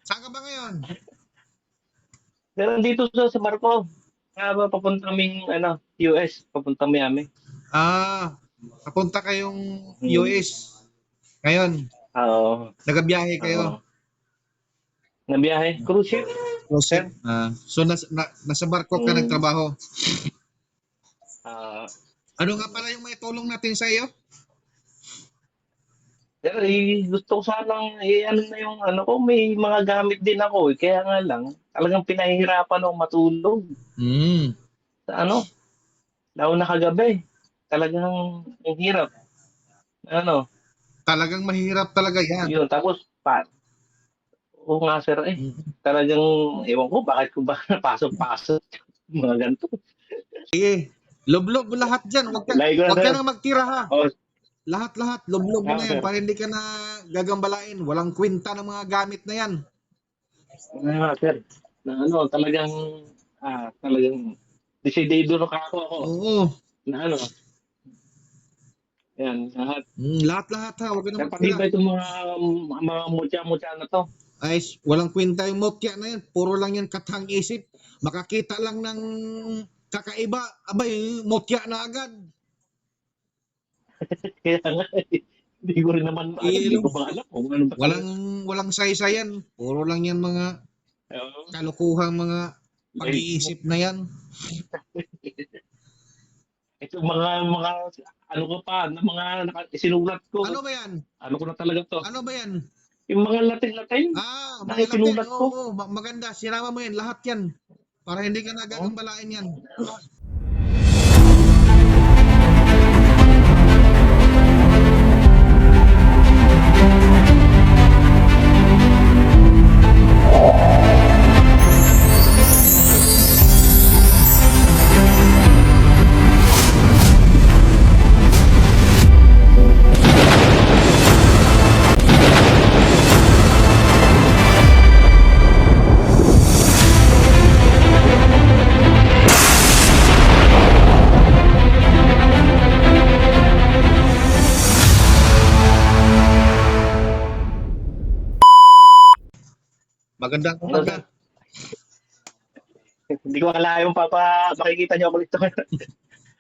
Saan ka ba ngayon? Pero dito sa Marco, papunta kaming US, papunta Miami. Papunta kayong Hmm. US. Ngayon, Oo. nagabiyahe Oo. kayo. Nabiyahe. Cruise ship, Cruise ship. sir. So, nasa barko ka Hmm. nagtrabaho. Ah, Ano nga pala yung may tulong natin sa iyo? Sir, gusto ko sanang na yung ko, may mga gamit din ako eh. Kaya nga lang, talagang pinahihirapan akong matulog Hmm. sa lalo na kagabi. Talagang ang hirap. Talagang mahirap talaga yan. Yun. Tapos, oo nga sir talagang, ewan ko, bakit ko ba napasok-pasok mga ganito. Sige, lublob mo lahat dyan. Lagi ko na Wag ka sir. nang magtira ha. Oh, Lahat, lublob mo na yan sir. para hindi ka na gagambalain. Walang kwenta ng mga gamit na yan. Sir. Na talagang desidido na ako. Oo. Na yan, lahat. Lahat ha. Wag ka na Sir, pati magtira. ba itong mga mutya-mutya na to? Ay, walang kwenta yung motya na yan. Puro lang yan katang isip. Makakita lang ng kakaiba. Abay, motya na agad. Kaya nga, hindi ko rin naman hindi ko pa alam kung ano ba talaga. Walang saysayan. Puro lang yan mga kalukuhang mga pag-iisip na yan. Ito mga ko pa, na mga sinulat ko. Ano ba yan? Ano ko na talaga to? Ano ba yan? Yung mga Latin-Latin. Mga sinulat Latin. ko. Oo, maganda. Sinama mo yan. Lahat yan. Para hindi ka nagagambalain yan. Magandang umaga. Hindi ko akala yung makikita niyo ako dito.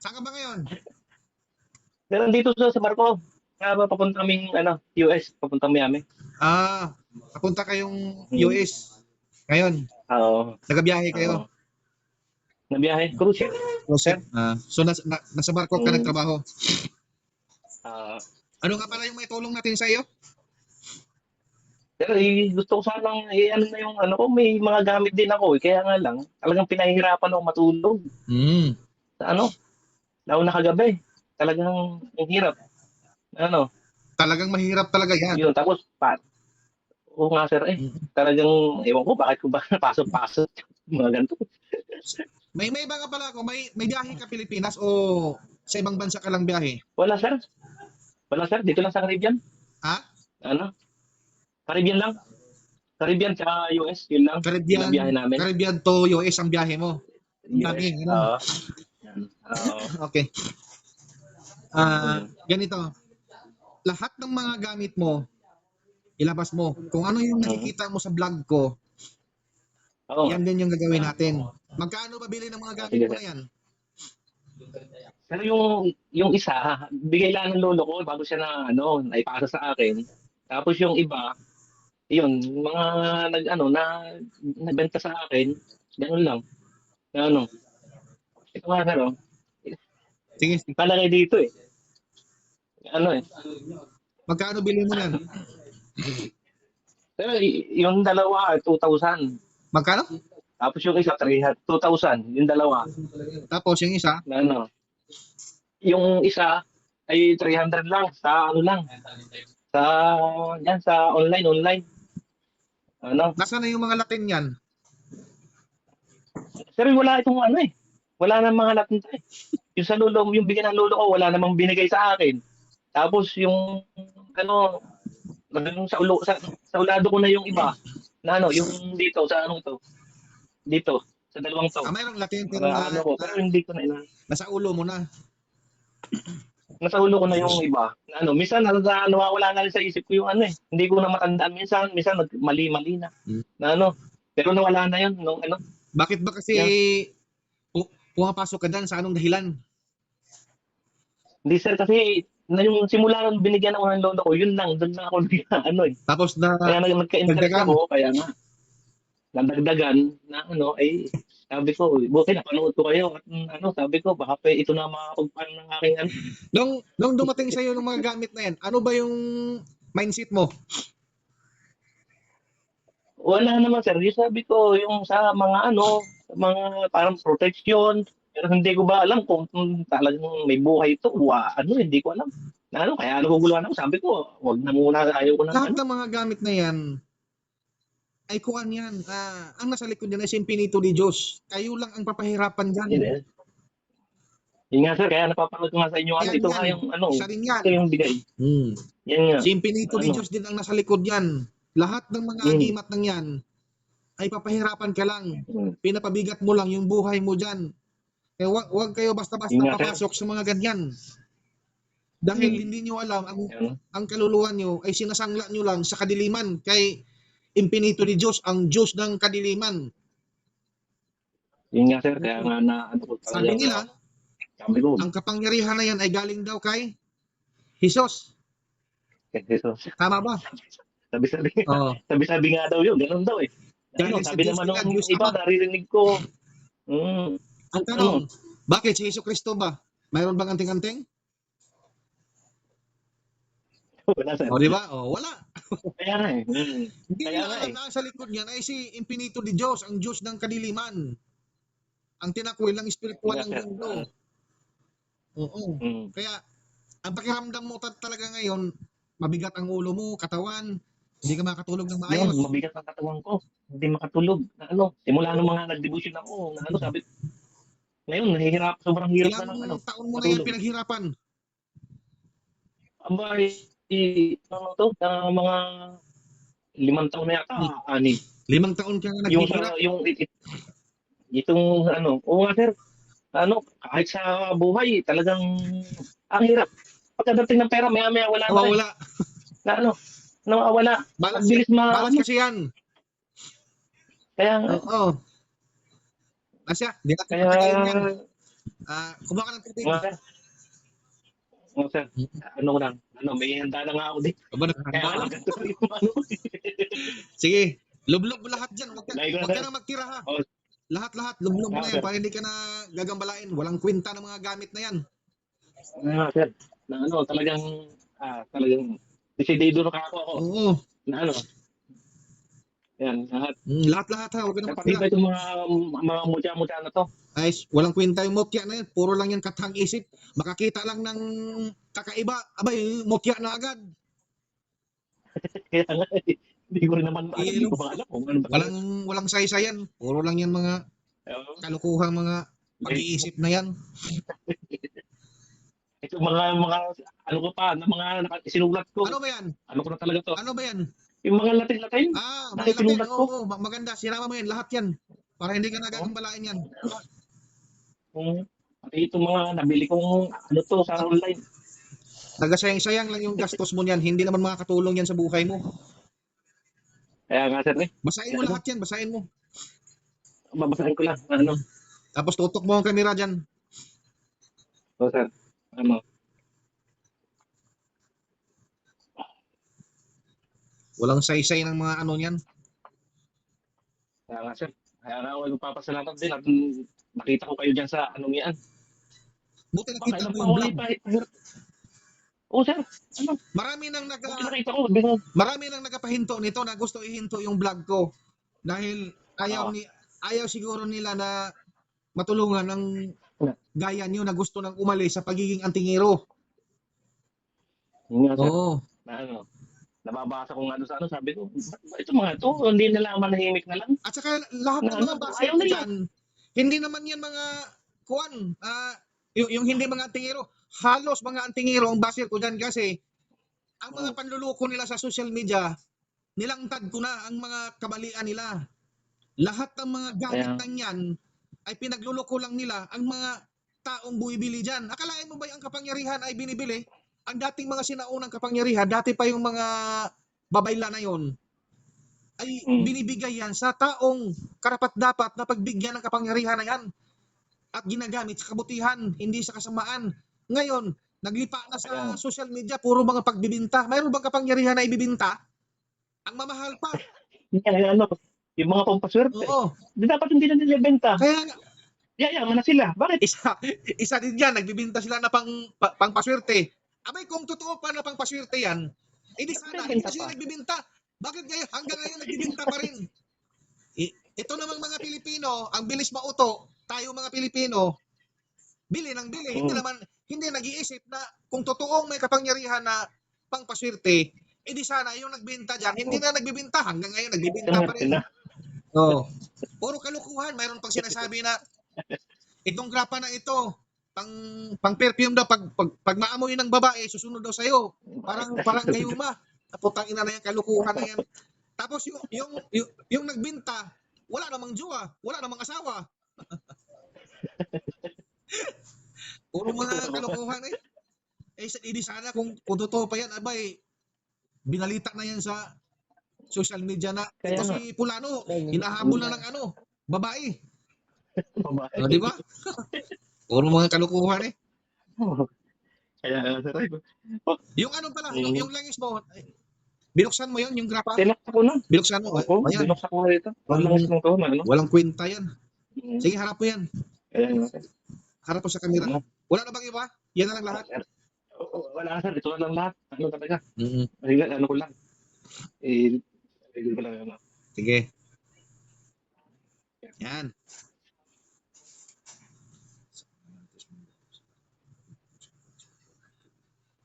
Saan ka ba ngayon? Pero dito sa Marco, papunta kaming US, papunta Miami. Papunta kayong US. Ngayon, Oo. nagabiyahe kayo. Nabiyahe. Cruise ship. Cruise ship. So, nasa barko ka nagtrabaho. Ano nga pala yung may tulong natin sa iyo? Pero gusto ko sanang na yung ko, may mga gamit din ako eh. Kaya nga lang, talagang pinahihirapan akong matulog sa lalo na kagabi. Talagang ang hirap. Talagang mahirap talaga yan. Yun. Tapos, oo nga sir talagang, ewan ko, bakit ko ba napasok-pasok mga ganito. May iba nga pala ako. May biyahe ka Pilipinas o sa ibang bansa ka lang biyahe? Wala sir. Dito lang sa Caribbean. Caribbean lang. Caribbean tsaka US, yun lang. Yung biyahe namin. Caribbean to US ang biyahe mo. US, Okay. Ganito. Lahat ng mga gamit mo, ilabas mo. Kung ano yung nakikita mo sa vlog ko, yan din yung gagawin natin. Magkano ba bili ng mga gamit mo na yan? Pero yung isa, bigay lang ng lolo ko bago siya naipasa sa akin. Tapos yung iba, yun, mga nabenta sa akin, gano'n lang. Ito nga sir, Sige. palagay dito eh. Magkano bili mo yan? Pero yung dalawa, 2,000. Magkano? Tapos yung isa, 2,000. Yung dalawa. Tapos yung isa? Yung isa ay 300 lang sa sa online. Nasaan na yung mga Latin yan? Sir, wala itong wala nang mga Latin tayo. Yung sa lolo, yung bigyan ng lolo ko, wala namang binigay sa akin. Tapos yung sa ulado ko na yung iba. Yung dito sa to. Dito sa dalawang to. Mayroong Latin pero pero hindi ko na nasa ulo mo na. nasa ulo ko na yung iba. Na ano, minsan nawawala na rin sa isip ko yung ano eh. Hindi ko na matandaan minsan mali-mali na. Na ano, pero nawala na yun nung ano. Bakit ba kasi Yan. pumapasok ka dyan sa anong dahilan? Hindi sir, kasi na yung simula nung binigyan ako ng lolo ko, yun lang, doon lang ako ano eh. Tapos na Kaya nagka-interest dagdagan. ako, kaya nga, nadagdagan na ano, ay sabi ko, buti napanood ko kayo at ano, sabi ko, baka ito na makakapagpan ng aking ano. Nung dumating sa iyo ng mga gamit na yan, ano ba yung mindset mo? Wala naman sir, yung sabi ko, yung sa mga ano, mga parang protection, pero hindi ko ba alam kung talagang may buhay ito, ano, hindi ko alam. Na ano, kaya naguguluhan ako, sabi ko, wag na muna, ayaw ko ng Lahat ano. ng mga gamit na yan, ay kuan yan. Ang nasa likod yan ay si Infinito de Diyos. Kayo lang ang papahirapan dyan. Yun nga sir, kaya napapanood ko nga sa inyo, ano, Yan ito yan. nga yung ano, Isa rin yan. ito yung bigay. Yan nga. Si Infinito de Ano? Diyos din ang nasa likod yan. Lahat ng mga agimat ng yan, ay papahirapan ka lang. Pinapabigat mo lang yung buhay mo dyan. Kaya wag kayo basta-basta Yun nga, sir. papasok sa mga ganyan. Dahil hindi nyo alam, ang kaluluwa nyo ay sinasangla nyo lang sa kadiliman. Kay Infinito de Diyos, ang Diyos ng kadiliman. Yun nga sir, kaya nga na ano ko talaga. Sabi nila, sabi ko, ang kapangyarihan na yan ay galing daw kay Jesus. Jesus. Tama ba? Sabi-sabi. Oo. Sabi-sabi nga daw yun, ganun daw eh. Ano, Dahil sa sabi Diyos naman nila, nung Diyos iba, Ama. naririnig ko. Ang tanong, bakit si Jesu Kristo ba? Mayroon bang anting-anting? Wala sir. O, di ba? O, wala. Kaya nga eh. Hindi Kaya nila nga alam eh. na sa likod niyan ay si Infinito de Diyos, ang Diyos ng kadiliman. Ang tinakwil ng espiritual ng mundo. Oo. Kaya, ang pakiramdam mo talaga ngayon, mabigat ang ulo mo, katawan, hindi ka makatulog ng maayos. Yun, mabigat ang katawan ko. Hindi makatulog. Na ano, simula nung mga nag-devotion ako, na ano, sabi, ngayon, sobrang hirap na ng ano. Ilang taon mo na yan pinaghirapan? Aba, ano to, mga 5 taon na yata, 6. 5 taon ka na naghihirap? Itong ano, oo nga sir, ano, kahit sa buhay, talagang, ang hirap. Pagkadating ng pera, maya-maya wala na rin. Nawawala. Na ano, nawawala. Mabilis Balas kasi yan. Kaya nga. Oo. Asya, di natin Kaya, patagayin yan. Kumain ka ng tubig. Oo sir, ano ko lang, may handa na nga ako din. Kaya lang, sige, lublob lahat dyan. Huwag ka na magtira ha. Lahat-lahat, lublob mo na yan para hindi ka na gagambalain. Walang kwenta ng mga gamit na yan. Sir, na ano, talagang desidido na ako. Oo. Na ano, yan, lahat. Lahat-lahat ha, huwag ka na magtira. Kapag itong mga mutya-mutya na to. Ay, walang kwenta yung mutya na yan. Puro lang yan katang isip. Makakita lang ng kakaiba. Abay, mutya na agad. Kaya nga, hindi ko rin naman alam. Hindi ko ba alam kung ano ba. Walang saysayan. Puro lang yan mga kalukuhang mga pag-iisip na yan. Ito mga ano ko pa, na mga sinulat ko. Ano ba yan? Ano ko na talaga to? Ano ba yan? Yung mga Latin-Latin. Mga Latin. Oo, maganda. Sinama mo yan. Lahat yan. Para hindi ka nagagambalain yan. Pati itong mga nabili kong ano to sa online. Nagasayang-sayang lang yung gastos mo niyan. Hindi naman makakatulong yan sa buhay mo. Kaya nga sir Basahin mo lahat yan. Basahin mo. Babasahin ko lang. Ano? Tapos tutok mo ang kamera dyan. So sir. Ano? Walang saysay ng mga ano niyan. Kaya nga sir. Kaya nga ako nagpapasalamat din at nakita ko kayo dyan sa anong yan. Buti nakita mo yung vlog. Oo sir. Ano? Marami nang nagapahinto nito na gusto ihinto yung vlog ko. Dahil ayaw siguro nila na matulungan ng gaya nyo na gusto nang umalis sa pagiging antingero. Oo. Na ano? Nababasa ko nga doon sa ano, sabi ko, ito mga to, hindi nila manahimik na lang. At saka lahat ng mga base ko dyan, hindi naman yan mga kuwan, yung hindi mga antingero, halos mga antingero ang base ko dyan kasi ang mga panluloko nila sa social media, nilangtad ko na ang mga kamalian nila. Lahat ng mga gamit ng yan ay pinagluloko lang nila ang mga taong bumibili dyan. Akalain mo ba ang kapangyarihan ay binibili? Ang dating mga sinaunang kapangyarihan, dati pa yung mga babayla na yon, ay binibigay yan sa taong karapat-dapat na pagbigyan ng kapangyarihan na yan at ginagamit sa kabutihan, hindi sa kasamaan. Ngayon, naglipa na sa social media, puro mga pagbibinta. Mayroon bang kapangyarihan na ibibinta? Ang mamahal pa. Ano, yung mga pampaswerte. Oo. Dapat hindi na nila benta. Kaya nga, Yayaman na sila. Bakit? isa din yan, nagbibinta sila na pangpaswerte. Abay, kung totoo pa na pangpaswerte yan, hindi sana, hindi sila nagbibinta. Bakit ngayon, hanggang ngayon nagbibinta pa rin? Ito namang mga Pilipino, ang bilis mauto, tayo mga Pilipino, bili ng bili. Hindi nag-iisip na kung totoong may kapangyarihan na pangpaswerte, edi sana yung nagbenta dyan, hindi na nagbibinta. Hanggang ngayon, nagbibinta pa rin. Oh. Puro kalukuhan. Mayroon pang sinasabi na itong grapa na ito, pang perfume daw, pag maamoy ng babae, susunod daw sa'yo. Parang gayuma. Putang ina na yan, kalukuhan na yan. Tapos yung nagbinta, wala namang jowa, wala namang asawa. Puro mga kalukuhan eh. Hindi sana kung totoo pa yan, abay, binalita na yan sa social media na ito si Pulano, hinahabol na ng babae. O, di ba? Puro mga kalukuhan eh. Kaya, Yung pala, yung langis mo, binuksan mo yun, yung grapa? Tinakta ko na. Binuksan mo? Oo, binuksan ko na ito. Walang kwenta yan. Sige, harap mo yan. Ayan. Harap mo sa camera. Wala na bang iba? Yan na lang lahat? Wala sir, ito na lang lahat. Ano talaga? Mm-hmm. Ano ko lang. Ko lang ano. Sige. Yan.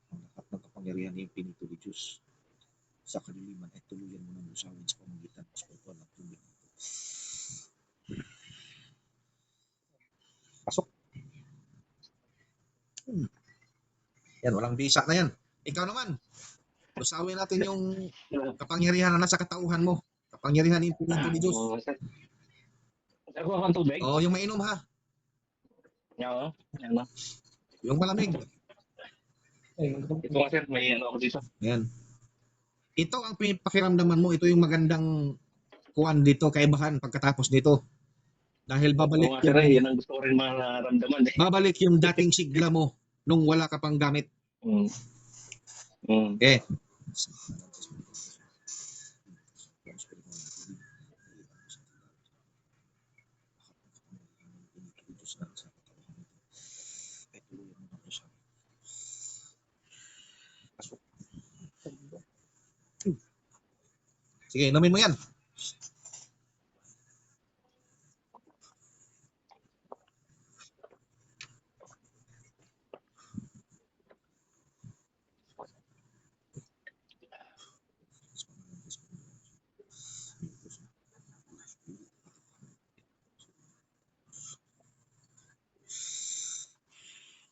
Ang lahat ng kapangyarihan ay pinituloy Diyos. Sa kadiliman ay tuluyan mo ng usawin sa pamagitan ng spiritual at tubig. Pasok. Yan, walang bisa na yan. Ikaw naman, usawin natin yung kapangyarihan na nasa katauhan mo. Kapangyarihan ng pinito ni Diyos. Ako ang tubig? Oo, yung mainom ha. Oo. Yung malamig. Ito nga sir, may ako dito. Yan. Ito ang pakiramdaman mo. Ito yung magandang kuwan dito, kaibahan pagkatapos dito. Dahil babalik yan ang gusto ko rin maramdaman eh. Babalik yung dating sigla mo nung wala ka pang gamit. Okay. Sige, inumin mo yan.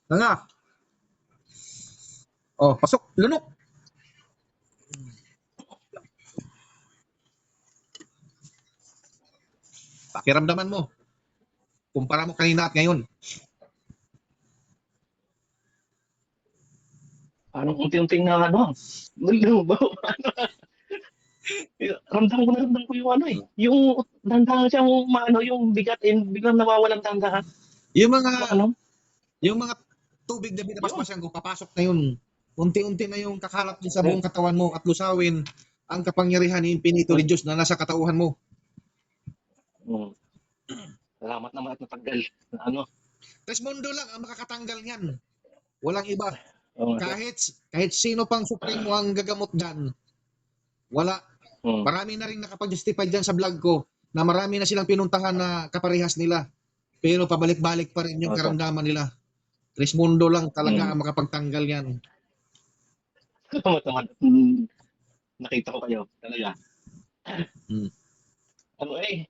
Nga. Oh, pasok. Lunok. Pakiramdaman mo. Kumpara mo kanina at ngayon. Parang unti-unting na ramdam ko yung yung dandahan siyang yung bigat biglang nawawalan dandahan. Yung mga tubig na binabasbasan ko, papasok na yun. Unti-unti na yung kakalat din sa buong katawan mo at lusawin ang kapangyarihan ni Infinito ni Diyos na nasa katauhan mo. Salamat naman at natanggal. Trismundo lang ang makakatanggal niyan. Walang iba. Kahit sino pang supreme mo ang gagamot dyan, wala. Marami na rin nakapag-justify dyan sa vlog ko na marami na silang pinuntahan na kaparehas nila. Pero pabalik-balik pa rin yung karamdaman nila. Trismundo lang talaga ang makapagtanggal yan. Nakita ko kayo talaga.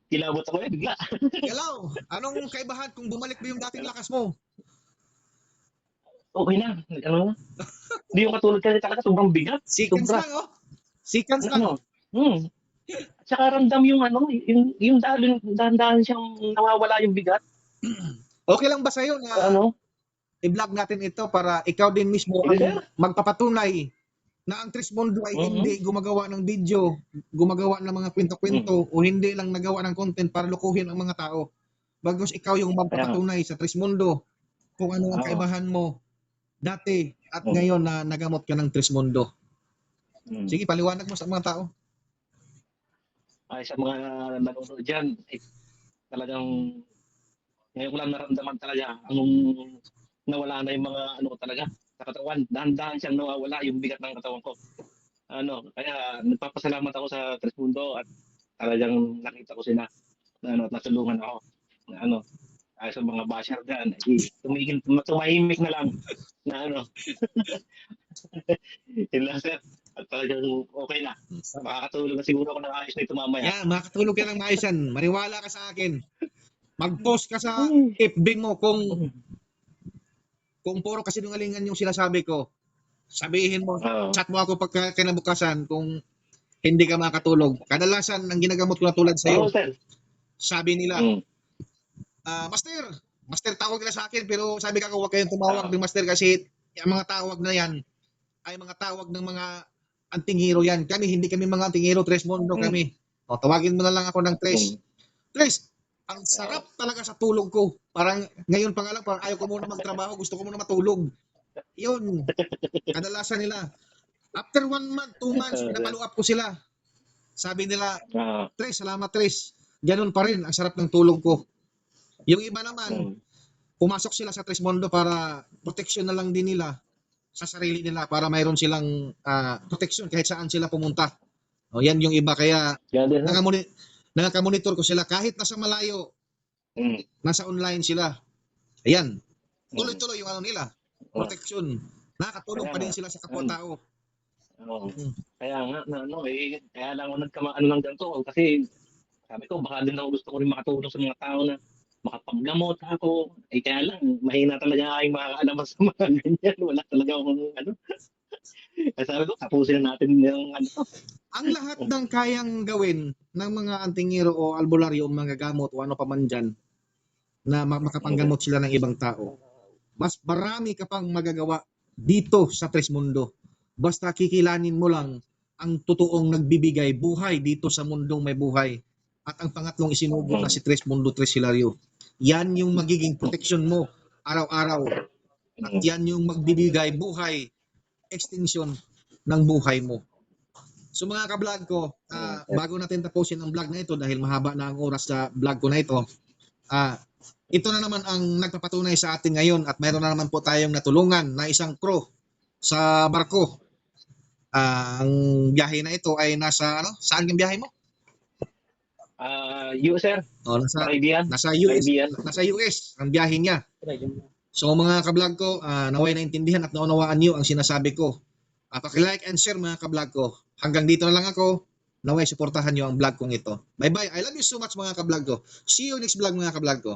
Kilabot ako bigla. Hello, anong kaibahan kung bumalik mo yung dating lakas mo? Okay na. Hindi yung katulad kanina talaga, sobrang bigat. Seconds lang, oh. Seconds lang. Tsaka ramdam yung dahan-dahan siyang nawawala yung bigat. Okay lang ba sa'yo na i-vlog natin ito para ikaw din mismo Sige, sir. ang magpapatunay na ang Trismundo ay hindi gumagawa ng video, gumagawa ng mga kwento-kwento o hindi lang nagawa ng content para lukuhin ang mga tao. Bagkus ikaw yung Kaya nga. magpapatunay sa Trismundo kung ano ang Oo. kaibahan mo dati at Mm. ngayon na nagamot ka ng Trismundo. Mm. Sige, paliwanag mo sa mga tao. Ay, sa mga nanonood dyan, talagang ngayon ko lang naramdaman talaga anong nawala na yung mga ano talaga sa katawan. Dahan-dahan siyang nawawala yung bigat ng katawan ko. Kaya nagpapasalamat ako sa Trismundo at talagang nakita ko sila na natulungan ako. Ay sa mga basher dyan, tumahimik na lang na yun lang sir. At talagang okay na. Makakatulog na siguro ako ng ayos na ito mamaya. Yan, makatulog ka ng maayos yan. Mariwala ka sa akin. Mag-post ka sa FB mo kung puro kasinungalingan yung sinasabi ko. Sabihin mo, chat mo ako pagka kinabukasan kung hindi ka makatulog. Kadalasan, ang ginagamot ko na tulad sa'yo, sabi nila, Master, tawag nila sa akin, pero sabi ka huwag kayong tumawag ng Master kasi yung mga tawag na yan ay mga tawag ng mga anting-hero yan. Hindi kami mga anting-hero, Trismundo kami. O, tawagin mo na lang ako ng Tres. Tres, ang sarap talaga sa tulog ko. Parang ngayon pa nga lang, parang ayaw ko muna magtrabaho, gusto ko muna matulog. Yun, kadalasan nila. After 1 month, 2 months, pinapalo up ko sila. Sabi nila, Tres, salamat Tres. Ganun pa rin, ang sarap ng tulog ko. Yung iba naman, pumasok sila sa Trismundo para protection na lang din nila sa sarili nila para mayroon silang protection kahit saan sila pumunta. O, yan yung iba. Kaya nakamonitor ko sila kahit nasa malayo, nasa online sila. Ayan, tuloy-tuloy yung ano nila, protection. Nakatulong pa din sila sa kapwa-tao. Kaya nga, kaya lang ako nagkamaano ng ganito kasi sabi ko baka din ako gusto ko rin makatulong sa mga tao na makapaggamot ako. Kaya lang, mahina talaga aking makakaalaman sa mga ganyan. Wala talaga akong Kaya sabi ko, tapusin na natin yung Ang lahat ng kayang gawin ng mga antingero o albularyo o mga gamot o ano pa man dyan na makapanggamot sila ng ibang tao, mas marami ka pang magagawa dito sa Trismundo. Basta kikilanin mo lang ang totoong nagbibigay buhay dito sa mundong may buhay. At ang pangatlong isinugot na si Trismundo Tres Hilario. Yan yung magiging protection mo araw-araw. At yan yung magbibigay buhay, extension ng buhay mo. So mga ka-vlog ko, bago natin tapusin ang vlog na ito dahil mahaba na ang oras sa vlog ko na ito, ito na naman ang nagpapatunay sa atin ngayon at mayroon na naman po tayong natulungan na isang crew sa barko. Ang biyahe na ito ay nasa saan yung biyahe mo? US sir. Nasa US ang biyahe niya. So mga ka-vlog ko, naway naintindihan at naunawaan niyo ang sinasabi ko. Paki-like and share mga ka-vlog ko. Hanggang dito na lang ako. Naway suportahan niyo ang vlog kong ito. Bye-bye. I love you so much mga ka-vlog ko. See you next vlog mga ka-vlog ko.